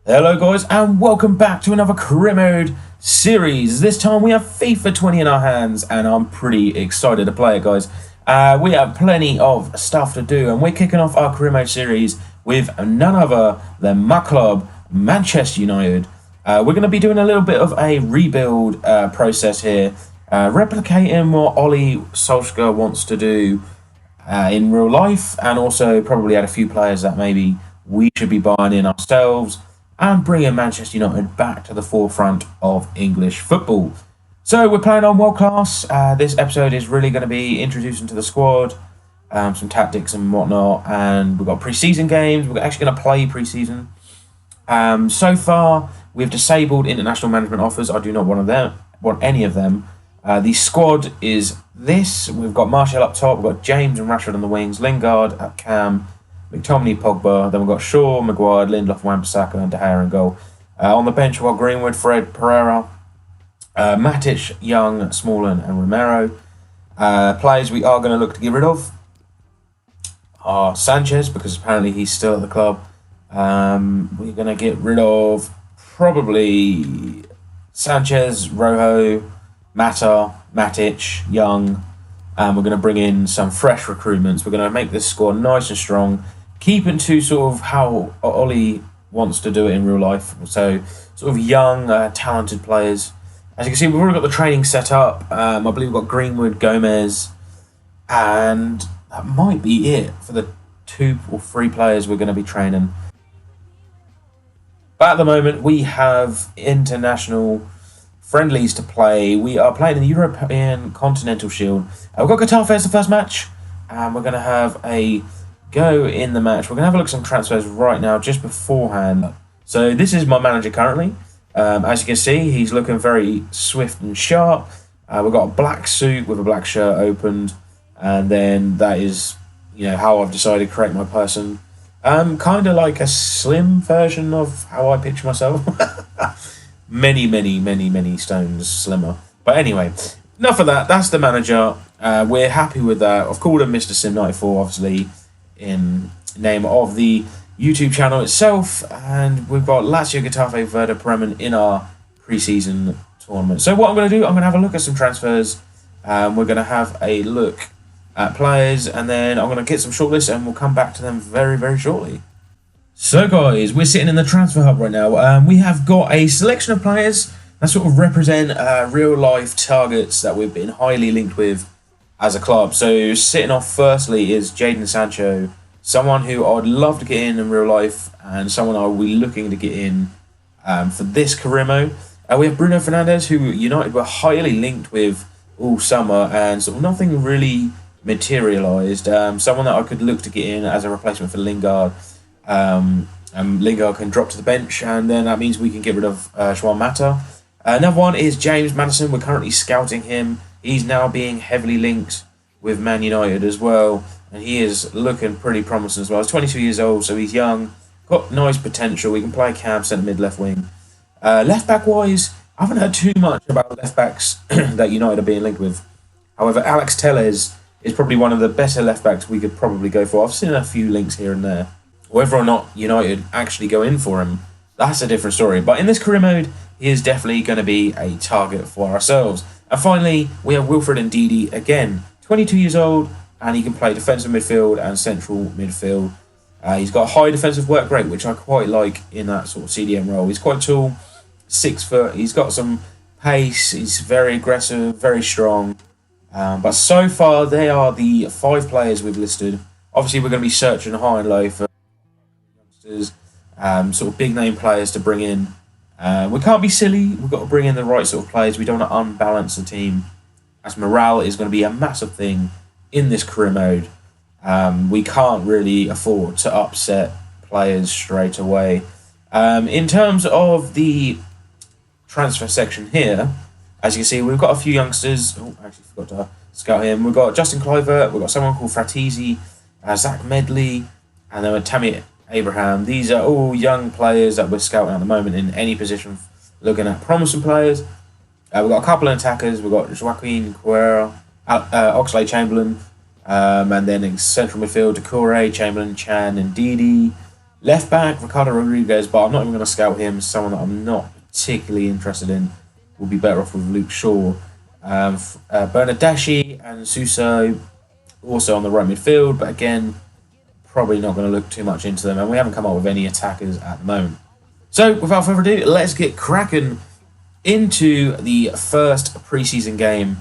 Hello guys and welcome back to another career mode series. This time we have FIFA 20 in our hands and I'm pretty excited to play it, guys. We have plenty of stuff to do and we're kicking off our career mode series with none other than my club, Manchester United. We're going to be doing a little bit of a rebuild process here, replicating what Ole Solskjaer wants to do in real life, and also probably add a few players that maybe we should be buying in ourselves and bringing Manchester United back to the forefront of English football. So we're playing on world class. This episode is really going to be introducing to the squad, some tactics and whatnot, and we've got pre-season games. We're actually going to play pre-season. So far, we've disabled international management offers. I do not want any of them. The squad is this. We've got Martial up top. We've got James and Rashford on the wings. Lingard at Cam. McTominay, Pogba, then we've got Shaw, Maguire, Lindelof, Wan-Bissaka and De Gea in goal. On the bench, we've got Greenwood, Fred, Pereira, Matic, Young, Smalling and Romero. Players we are going to look to get rid of are Sanchez, because apparently he's still at the club. We're going to get rid of probably Sanchez, Rojo, Mata, Matic, Young. We're going to bring in some fresh recruitments. We're going to make this squad nice and strong, keeping to sort of how Ole wants to do it in real life. So sort of young, talented players. As you can see, we've already got the training set up. I believe we've got Greenwood, Gomez, and that might be it for the 2 or 3 players we're going to be training. But at the moment, we have international friendlies to play. We are playing in the European Continental Shield. We've got Getafe as the first match, and we're going to have a go in the match. We're going to have a look at some transfers right now, just beforehand. So this is my manager currently. As you can see, he's looking very swift and sharp. We've got a black suit with a black shirt opened, and then that is, how I've decided to create my person. Kind of like a slim version of how I picture myself. many stones slimmer. But anyway, enough of that. That's the manager. We're happy with that. I've called him Mr. Sim94, obviously, in name of the YouTube channel itself. And we've got Lazio, Getafe, Werder Bremen in our pre-season tournament. So what I'm going to do, I'm going to have a look at some transfers. We're going to have a look at players, and then I'm going to get some shortlists, and we'll come back to them very, very shortly. So guys, we're sitting in the transfer hub right now. We have got a selection of players that sort of represent real life targets that we've been highly linked with as a club. So sitting off firstly is Jadon Sancho, someone who I'd love to get in real life, and someone I will be looking to get in for this career mode. We have Bruno Fernandes, who United were highly linked with all summer, and sort of nothing really materialised. Someone that I could look to get in as a replacement for Lingard. Lingard can drop to the bench, and then that means we can get rid of Juan Mata. Another one is James Maddison. We're currently scouting him. He's now being heavily linked with Man United as well, and he is looking pretty promising as well. He's 22 years old, so he's young, got nice potential. He can play cam, centre mid, left wing. Left back wise, I haven't heard too much about left backs that United are being linked with. However, Alex Telles is probably one of the better left backs we could probably go for. I've seen a few links here and there. Whether or not United actually go in for him, that's a different story. But in this career mode, he is definitely going to be a target for ourselves. And finally, we have Wilfred Ndidi again, 22 years old, and he can play defensive midfield and central midfield. He's got high defensive work rate, which I quite like in that sort of CDM role. He's quite tall, 6 foot. He's got some pace. He's very aggressive, very strong. But so far, they are the 5 players we've listed. Obviously, we're going to be searching high and low for sort of big name players to bring in. We can't be silly. We've got to bring in the right sort of players. We don't want to unbalance the team, as morale is going to be a massive thing in this career mode. We can't really afford to upset players straight away. In terms of the transfer section here, as you can see, we've got a few youngsters. Oh, I actually forgot to scout him. We've got Justin Kluivert. We've got someone called Fratesi, Zach Medley, and then Tammy Abraham. These are all young players that we're scouting at the moment in any position, looking at promising players. We've got a couple of attackers. We've got Joaquin Correa, Oxlade-Chamberlain, and then in central midfield, Doucouré, Chamberlain, Chan, and Ndidi. Left back, Ricardo Rodriguez, but I'm not even going to scout him. Someone that I'm not particularly interested in. Will be better off with Luke Shaw. Bernardeschi and Suso also on the right midfield, but again, probably not going to look too much into them, and we haven't come up with any attackers at the moment. So, without further ado, let's get cracking into the first preseason game.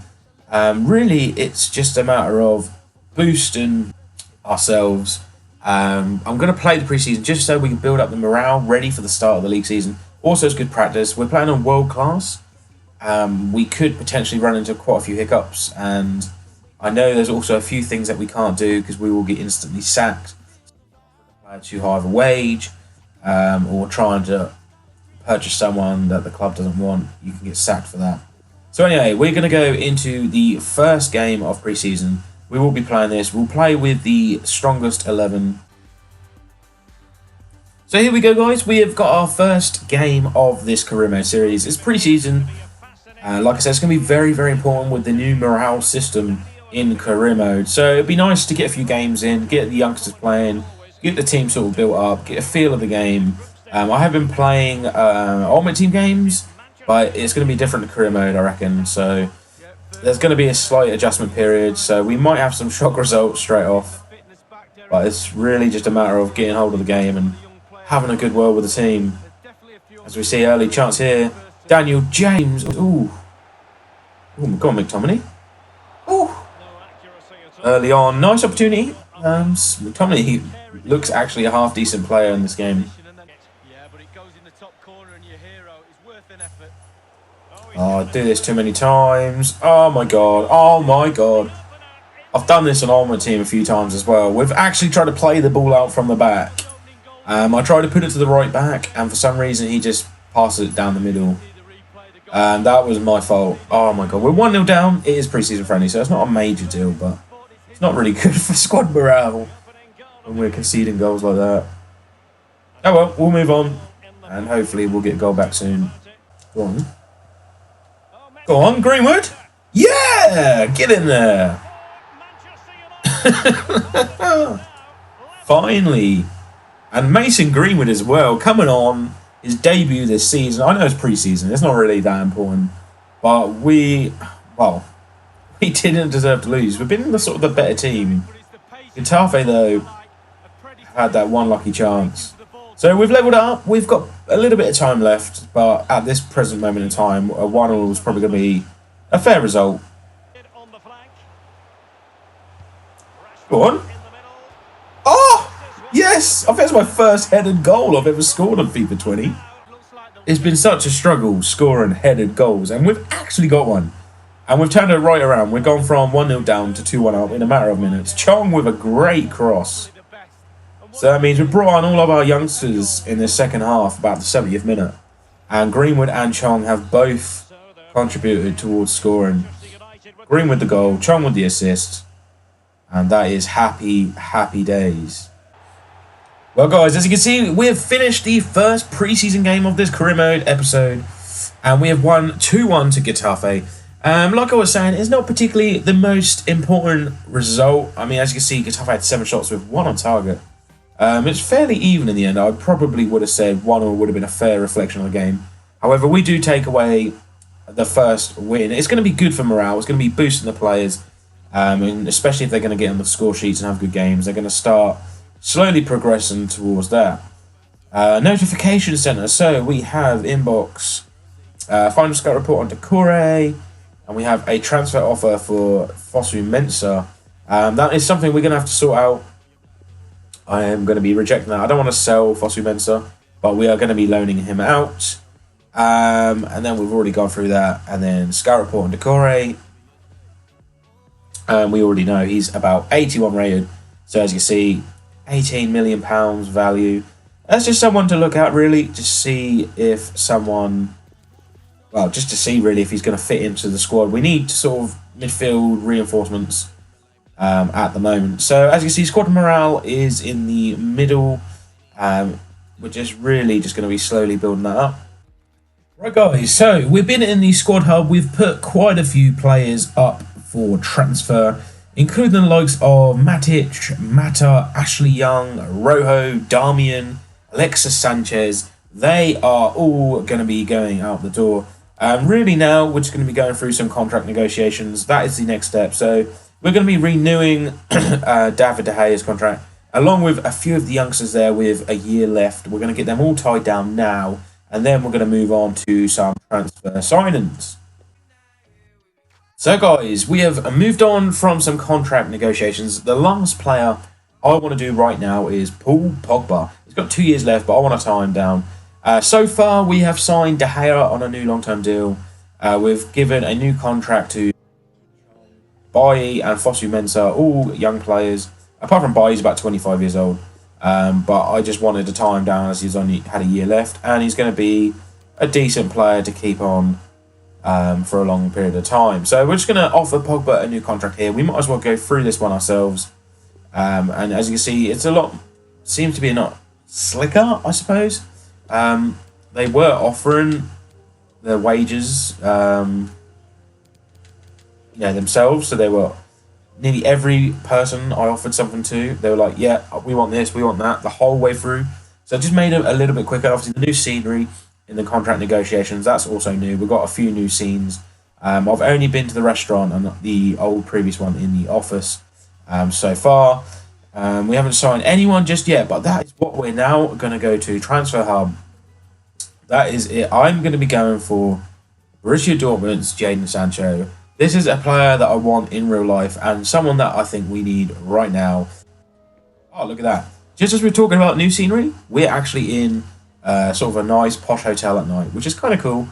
Really, it's just a matter of boosting ourselves. I'm going to play the preseason just so we can build up the morale, ready for the start of the league season. Also, it's good practice. We're playing on world class. We could potentially run into quite a few hiccups, and I know there's also a few things that we can't do because we will get instantly sacked. Too high of a wage, or trying to purchase someone that the club doesn't want, you can get sacked for that. So anyway, we're going to go into the first game of pre-season. We will be playing this. We'll play with the strongest 11. So here we go, guys. We have got our first game of this career mode series. It's pre-season. Like I said, it's going to be very, very important with the new morale system in career mode. So it'd be nice to get a few games in, get the youngsters playing, get the team sort of built up, get a feel of the game. I have been playing Ultimate Team games, but it's going to be different in career mode, I reckon. So there's going to be a slight adjustment period, so we might have some shock results straight off. But it's really just a matter of getting hold of the game and having a good word with the team. As we see, early chance here. Daniel James. Ooh. Ooh, go on, McTominay. Ooh. Early on, nice opportunity. McTominay looks actually a half-decent player in this game. Oh, I do this too many times. Oh my god. Oh my god. I've done this on Ultimate Team a few times as well. We've actually tried to play the ball out from the back. I tried to put it to the right back, and for some reason he just passes it down the middle. And that was my fault. Oh my god. We're 1-0 down. It is pre-season friendly, so it's not a major deal, but it's not really good for squad morale when we're conceding goals like that. Oh well, we'll move on, and hopefully we'll get a goal back soon. Go on. Go on, Greenwood. Yeah! Get in there. Finally. And Mason Greenwood as well, coming on. His debut this season. I know it's pre-season. It's not really that important. But we didn't deserve to lose. We've been the sort of the better team. Getafe, though, had that one lucky chance. So we've leveled up. We've got a little bit of time left. But at this present moment in time, a 1-1 was probably going to be a fair result. Go on. Oh! Yes! I think it's my first headed goal I've ever scored on FIFA 20. It's been such a struggle scoring headed goals, and we've actually got one. And we've turned it right around. We've gone from 1-0 down to 2-1 up in a matter of minutes. Chong with a great cross. So that means we brought on all of our youngsters in the second half, about the 70th minute. And Greenwood and Chong have both contributed towards scoring. Greenwood the goal, Chong with the assist. And that is happy, happy days. Well, guys, as you can see, we have finished the first pre-season game of this career mode episode, and we have won 2-1 to Getafe. Like I was saying, it's not particularly the most important result. I mean, as you can see, Getafe had 7 shots with 1 on target. It's fairly even in the end. I probably would have said 1-1 would have been a fair reflection of the game. However, we do take away the first win. It's going to be good for morale. It's going to be boosting the players, and especially if they're going to get on the score sheets and have good games. They're going to start slowly progressing towards that. Notification center. So we have inbox, final scout report on Decore, and we have a transfer offer for Fosu Mensah. That is something we're going to have to sort out. I am going to be rejecting that. I don't want to sell Fosu Mensah, but we are going to be loaning him out. And then we've already gone through that. And then scout report on Decore. We already know he's about 81 rated. So as you can see, £18 million value. That's just someone to look at, really, to see if someone, well, just to see really if he's going to fit into the squad. We need sort of midfield reinforcements at the moment. So as you can see, squad morale is in the middle. We're just really just going to be slowly building that up. Right, guys, so we've been in the squad hub. We've put quite a few players up for transfer, including the likes of Matic, Mata, Ashley Young, Rojo, Darmian, Alexis Sanchez. They are all going to be going out the door. Really now, we're just going to be going through some contract negotiations. That is the next step. So we're going to be renewing David De Gea's contract, along with a few of the youngsters there with a year left. We're going to get them all tied down now, and then we're going to move on to some transfer signings. So guys, we have moved on from some contract negotiations. The last player I want to do right now is Paul Pogba. He's got 2 years left, but I want to tie him down. So far, we have signed De Gea on a new long-term deal. We've given a new contract to Bailly and Fosu Mensah, all young players. Apart from Bailly, he's about 25 years old. But I just wanted to tie him down as he's only had a year left. And he's going to be a decent player to keep on for a long period of time. So we're just going to offer Pogba a new contract here. We might as well go through this one ourselves. And as you can see, it's seems to be a lot slicker, I suppose. They were offering their wages, themselves. So they were nearly every person I offered something to. They were like, "Yeah, we want this, we want that," the whole way through. So it just made it a little bit quicker. Obviously, the new scenery in the contract negotiations, that's also new. We've got a few new scenes. I've only been to the restaurant and the old previous one in the office so far. We haven't signed anyone just yet, but that is what we're now going to go to. Transfer Hub. That is it. I'm going to be going for Borussia Dortmund's Jadon Sancho. This is a player that I want in real life and someone that I think we need right now. Oh, look at that. Just as we're talking about new scenery, we're actually in sort of a nice posh hotel at night, which is kind of cool.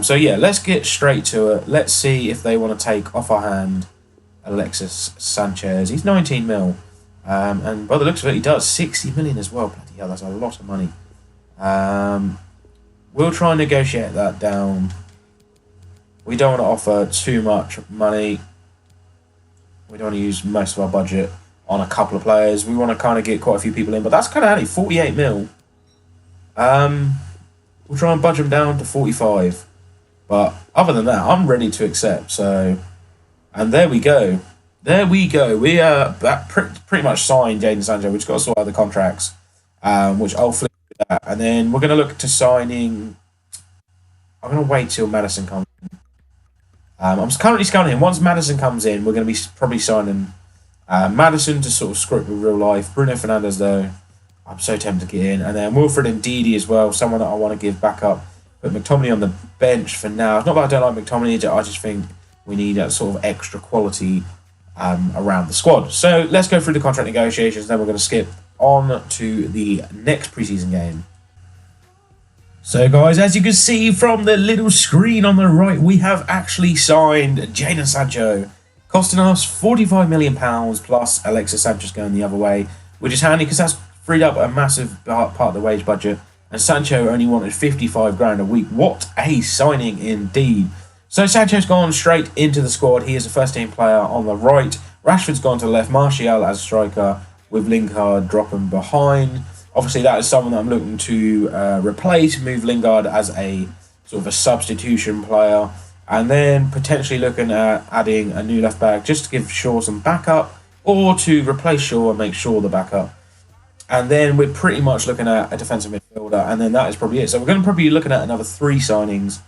So yeah, let's get straight to it. Let's see if they want to take off our hand Alexis Sanchez. He's 19 mil. And by the looks of it, he does 60 million as well. Bloody hell, that's a lot of money. We'll try and negotiate that down. We don't want to offer too much money. We don't want to use most of our budget on a couple of players. We want to kind of get quite a few people in, but that's kind of handy. 48 mil. We'll try and budge them down to 45. But other than that, I'm ready to accept. So, and there we go. There we go. We pretty much signed Jadon Sancho. We've just got to sort out the contracts, which I'll flip that. And then we're going to look to signing. I'm going to wait till Madison comes in. I'm currently scouting him. Once Madison comes in, we're going to be probably signing Madison to sort of script with real life. Bruno Fernandes, though, I'm so tempted to get in. And then Wilfred Ndidi as well, someone that I want to give back up. But McTominay on the bench for now. It's not that I don't like McTominay, I just think we need that sort of extra quality around the squad. So let's go through the contract negotiations. Then we're going to skip on to the next preseason game. So guys, as you can see from the little screen on the right, we have actually signed Jadon Sancho, costing us £45 million plus Alexis Sanchez going the other way, which is handy because that's freed up a massive part of the wage budget. And Sancho only wanted 55 grand a week. What a signing indeed. So Sancho's gone straight into the squad. He is a first-team player on the right. Rashford's gone to the left. Martial as striker, with Lingard dropping behind. Obviously, that is someone that I'm looking to replace, move Lingard as a sort of a substitution player, and then potentially looking at adding a new left-back just to give Shaw some backup, or to replace Shaw and make Shaw the backup. And then we're pretty much looking at a defensive midfielder, and then that is probably it. So we're going to probably be looking at another 3 signings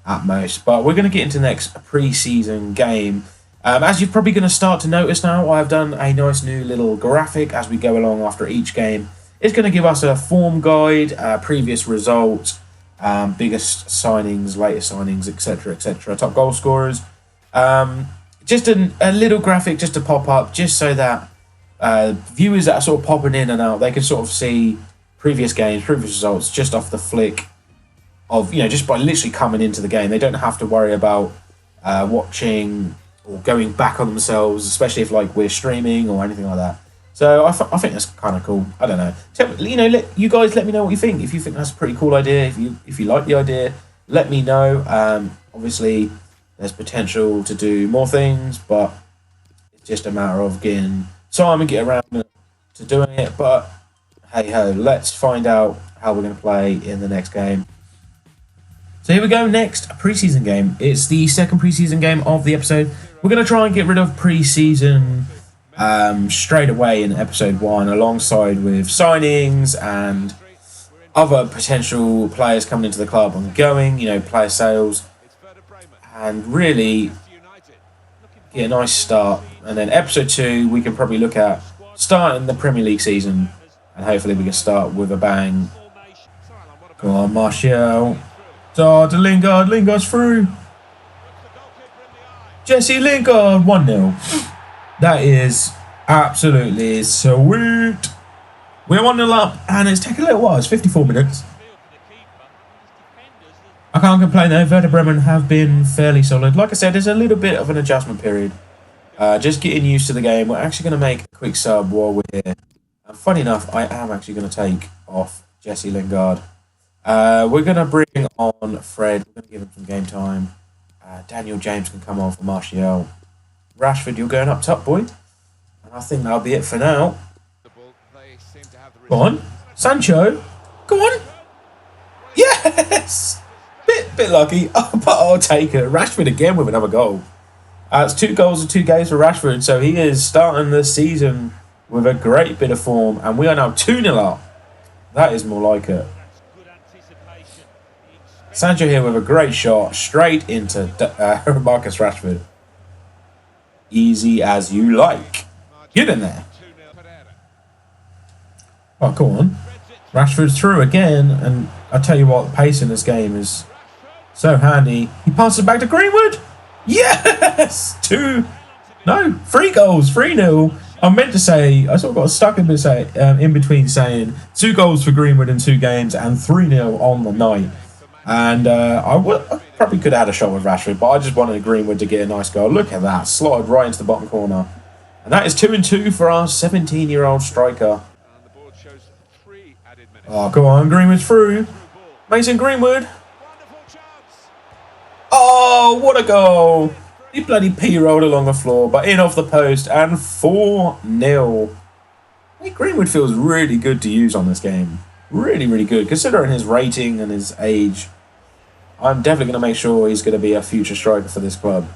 at most, but we're going to get into the next pre-season game. As you're probably going to start to notice now, I've done a nice new little graphic as we go along after each game. It's going to give us a form guide, previous results, biggest signings, latest signings, etc., etc., top goal scorers. Just a little graphic just to pop up, just so that viewers that are sort of popping in and out, they can sort of see previous games, previous results, just off the flick of, just by literally coming into the game. They don't have to worry about watching or going back on themselves, especially if like we're streaming or anything like that. So I think that's kind of cool. I don't know. Let you guys let me know what you think. If you think that's a pretty cool idea, if you like the idea, let me know. Obviously, there's potential to do more things, but it's just a matter of getting time and get around to doing it. But hey ho, let's find out how we're going to play in the next game. So here we go. Next preseason game. It's the second preseason game of the episode. We're going to try and get rid of preseason straight away in episode 1, alongside with signings and other potential players coming into the club and going, player sales, and really get a nice start. And then episode 2, we can probably look at starting the Premier League season, and hopefully we can start with a bang. Go on, Martial. To Lingard. Lingard's through. Jesse Lingard, 1-0. That is absolutely sweet. We're 1-0 up, and it's taken a little while. It's 54 minutes. I can't complain though. Werder Bremen have been fairly solid. Like I said, there's a little bit of an adjustment period. Just getting used to the game. We're actually going to make a quick sub while we're here. And funny enough, I am actually going to take off Jesse Lingard. We're going to bring on Fred. We're going to give him some game time. Daniel James can come on for Martial. Rashford, you're going up top, boy. And I think that'll be it for now. Go on. Sancho. Go on. Yes! Bit lucky, but I'll take it. Rashford again with another goal. It's 2 goals and 2 games for Rashford, so he is starting the season with a great bit of form, and we are now 2-0 up. That is more like it. Sancho here with a great shot straight into Marcus Rashford. Easy as you like. Get in there. Oh, go on. Rashford's through again, and I tell you what, the pace in this game is so handy. He passes back to Greenwood. Yes! 3 goals, 3-0. I meant to say, I sort of got stuck in between saying 2 goals for Greenwood in 2 games and 3-0 on the night. And I probably could have had a shot with Rashford, but I just wanted Greenwood to get a nice goal. Look at that, slotted right into the bottom corner. And that is 2-2 for our 17-year-old striker. Oh, go on, Greenwood's through. Mason Greenwood. Oh, what a goal. He bloody P-rolled along the floor, but in off the post, and 4-0. I think Greenwood feels really good to use on this game. Really, really good. Considering his rating and his age, I'm definitely going to make sure he's going to be a future striker for this club.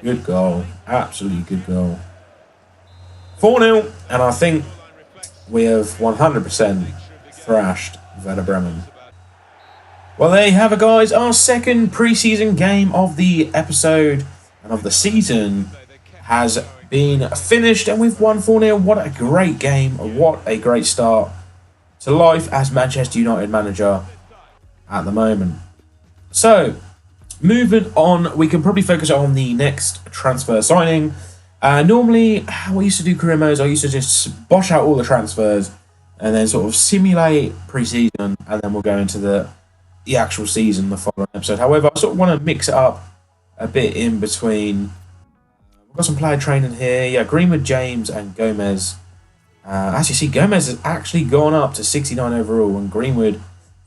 Good goal. Absolutely good goal. 4-0, and I think we have 100% thrashed Werder Bremen. Well, there you have it, guys. Our second pre-season game of the episode and of the season has been finished, and we've won 4-0. What a great game. What a great start to life as Manchester United manager at the moment. So, moving on, we can probably focus on the next transfer signing. Normally, how I used to do career modes, I used to just bosh out all the transfers and then sort of simulate pre-season, and then we'll go into the actual season, the following episode. However, I sort of want to mix it up a bit in between. We've got some player training here. Yeah, Greenwood, James, and Gomez. As you see, Gomez has actually gone up to 69 overall, and Greenwood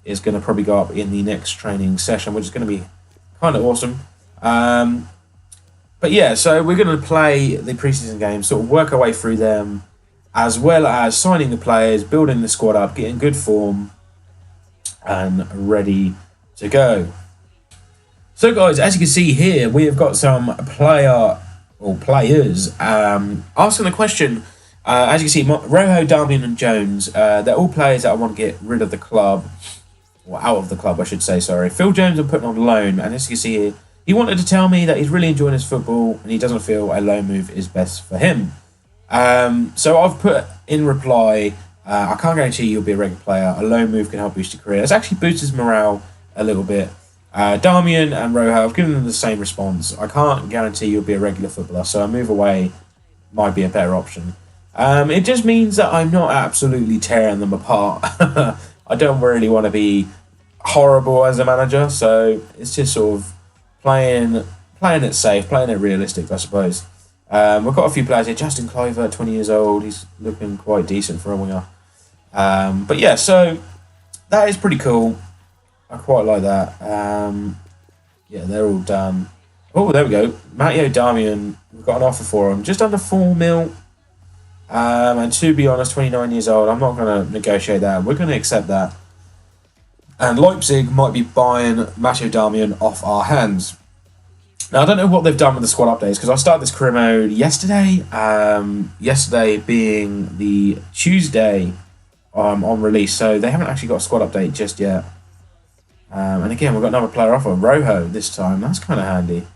is going to probably go up in the next training session, which is going to be kind of awesome. But yeah, so we're going to play the preseason games, sort of work our way through them, as well as signing the players, building the squad up, getting good form, and ready to go. So guys, as you can see here, we have got some players asking the question. As you can see, Rojo, Darmian and Jones, they're all players that I want to get rid of the club, or out of the club I should say, sorry. Phil Jones I'm putting on loan, and as you can see here, he wanted to tell me that he's really enjoying his football and he doesn't feel a loan move is best for him. So I've put in reply, I can't guarantee you'll be a regular player. A loan move can help boost your career. It's actually boosted his morale a little bit. Darmian and Rojo, I've given them the same response. I can't guarantee you'll be a regular footballer, so a move away might be a better option. It just means that I'm not absolutely tearing them apart. I don't really want to be horrible as a manager, so it's just sort of playing it safe, playing it realistic, I suppose. We've got a few players here. Justin Cliver, 20 years old. He's looking quite decent for a winger. But yeah, so that is pretty cool. I quite like that. Yeah, they're all done. Oh, there we go. Matteo Darmian, we've got an offer for him. Just under 4 mil. And to be honest, 29 years old. I'm not going to negotiate that. We're going to accept that. And Leipzig might be buying Matteo Darmian off our hands. Now, I don't know what they've done with the squad updates because I started this career mode yesterday. Yesterday being the Tuesday on release, so they haven't actually got a squad update just yet. And again, we've got another player offer, Rojo, this time. That's kind of handy.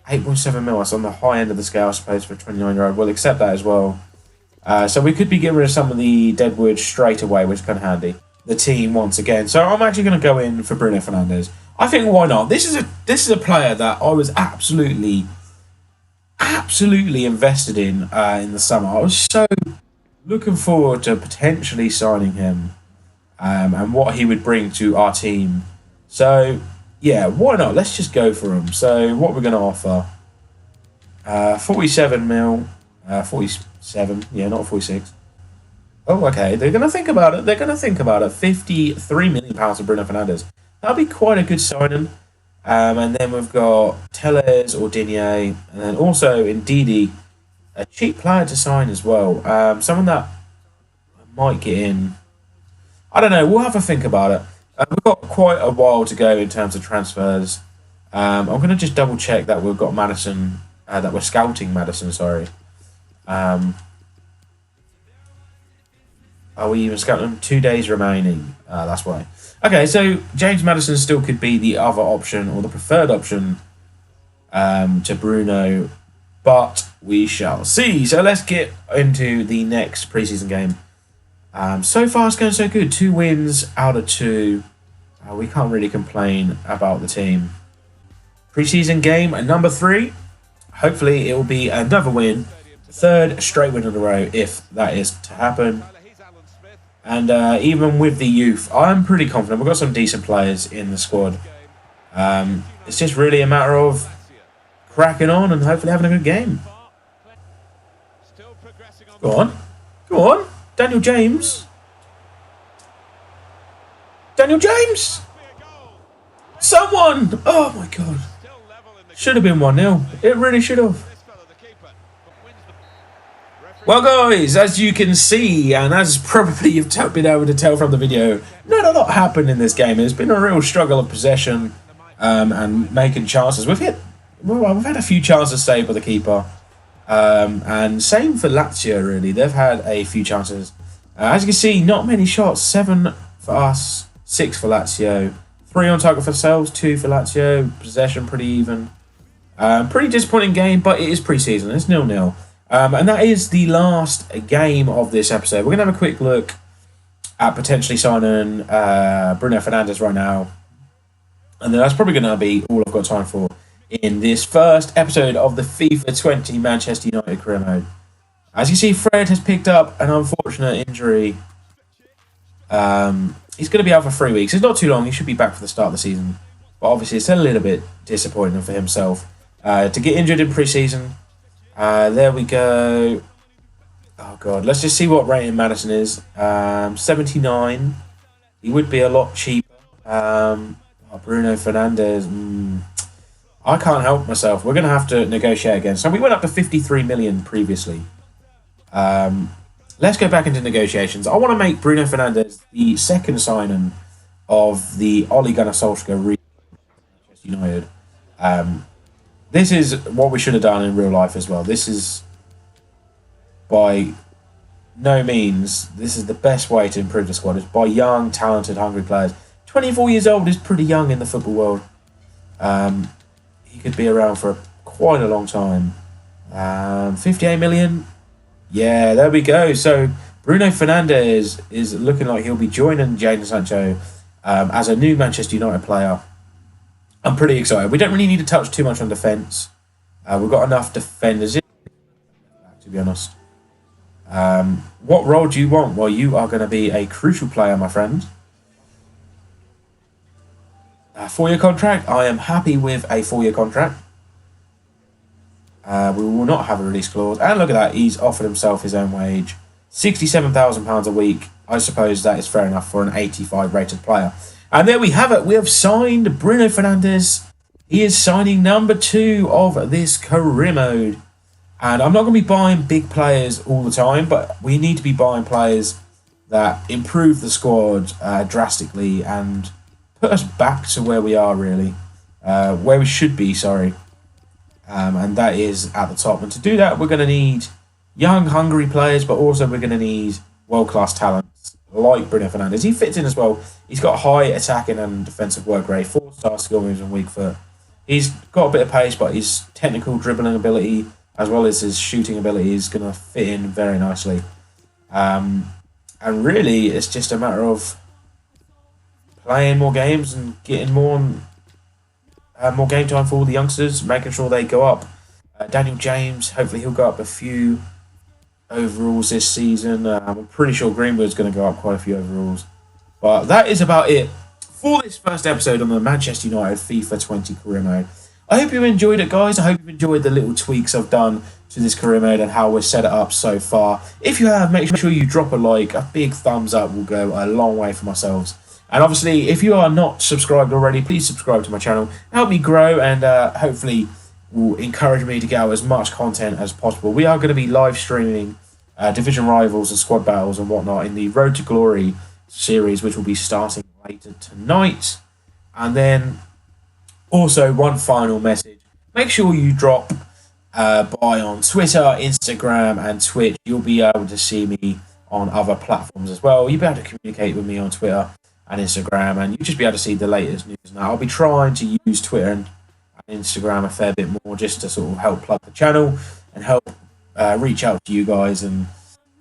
8.7 mil, that's on the high end of the scale, I suppose, for a 29-year-old. We'll accept that as well. So we could be getting rid of some of the Deadwood straight away, which is kind of handy. The team once again. So I'm actually going to go in for Bruno Fernandes. I think why not? This is a player that I was absolutely invested in the summer. I was so looking forward to potentially signing him and what he would bring to our team. So yeah, why not? Let's just go for him. So what we're going to offer? 47 mil. 47. Yeah, not 46. Oh, okay. They're going to think about it. They're going to think about it. £53 million for Bruno Fernandes. That'll be quite a good signing. And then we've got Tellez or Digne. And then also Ndidi, a cheap player to sign as well. Someone that might get in. I don't know. We'll have a think about it. We've got quite a while to go in terms of transfers. I'm going to just double check that we've got Madison, that we're scouting Madison, sorry. Are we even scouting them? 2 days remaining. That's why. Okay, so James Maddison still could be the other option or the preferred option to Bruno, but we shall see. So let's get into the next preseason game. So far, it's going so good. 2 wins out of 2. We can't really complain about the team. Preseason game number 3. Hopefully, it will be another win. 3rd straight win in a row, if that is to happen. And even with the youth, I'm pretty confident. We've got some decent players in the squad. It's just really a matter of cracking on and hopefully having a good game. Go on. Go on. Daniel James. Daniel James! Someone! Oh my god. Should have been 1-0. It really should have. Well, guys, as you can see, and as probably you've been able to tell from the video, not a lot happened in this game. It's been a real struggle of possession and making chances. We've had a few chances saved by the keeper. And same for Lazio, really. They've had a few chances. As you can see, not many shots. 7 for us, 6 for Lazio. 3 on target for ourselves, 2 for Lazio. Possession pretty even. Pretty disappointing game, but it is pre-season. It's 0-0. And that is the last game of this episode. We're going to have a quick look at potentially signing Bruno Fernandes right now. And then that's probably going to be all I've got time for in this first episode of the FIFA 20 Manchester United career mode. As you see, Fred has picked up an unfortunate injury. He's going to be out for 3 weeks. It's not too long. He should be back for the start of the season. But obviously, it's a little bit disappointing for himself to get injured in pre-season. There we go. Oh, God. Let's just see what rating Madison is. 79. He would be a lot cheaper. Bruno Fernandes. I can't help myself. We're going to have to negotiate again. So we went up to 53 million previously. Let's go back into negotiations. I want to make Bruno Fernandes the second signing of the Ole Gunnar Solskjaer United. This is what we should have done in real life as well. This is, by no means, this is the best way to improve the squad. It's by young, talented, hungry players. 24 years old is pretty young in the football world. He could be around for quite a long time. 58 million. Yeah, there we go. So Bruno Fernandes is looking like he'll be joining Jadon Sancho as a new Manchester United player. I'm pretty excited. We don't really need to touch too much on defence. We've got enough defenders in, to be honest. What role do you want? Well, you are going to be a crucial player, my friend. 4-year contract. I am happy with a 4-year contract. We will not have a release clause. And look at that. He's offered himself his own wage. £67,000 a week. I suppose that is fair enough for an 85 rated player. And there we have it. We have signed Bruno Fernandes. He is signing number 2 of this career mode. And I'm not going to be buying big players all the time, but we need to be buying players that improve the squad drastically and put us back to where we are, really. Where we should be, sorry. and that is at the top. And to do that, we're going to need young, hungry players, but also we're going to need world-class talents like Bruno Fernandes. He fits in as well. He's got high attacking and defensive work rate, 4-star skill moves and weak foot. He's got a bit of pace, but his technical dribbling ability as well as his shooting ability is going to fit in very nicely. And really, it's just a matter of playing more games and getting more game time for all the youngsters, making sure they go up. Daniel James, hopefully he'll go up a few overalls this season. I'm pretty sure Greenwood's going to go up quite a few overalls. But that is about it for this first episode on the Manchester United FIFA 20 career mode. I hope you enjoyed it, guys. I hope you've enjoyed the little tweaks I've done to this career mode and how we've set it up so far. If you have, make sure you drop a like. A big thumbs up will go a long way for myself. And obviously, if you are not subscribed already, please subscribe to my channel. Help me grow and hopefully will encourage me to get out as much content as possible. We are going to be live streaming division rivals and squad battles and whatnot in the Road to Glory series, which will be starting later tonight. And then also one final message. Make sure you drop by on Twitter, Instagram and Twitch. You'll be able to see me on other platforms as well. You'll be able to communicate with me on Twitter and Instagram, and you'll just be able to see the latest news. Now, I'll be trying to use Twitter and Instagram a fair bit more just to sort of help plug the channel and help reach out to you guys and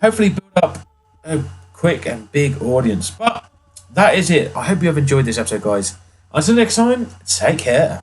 hopefully build up a quick and big audience. But that is it. I hope you have enjoyed this episode, guys. Until next time, take care.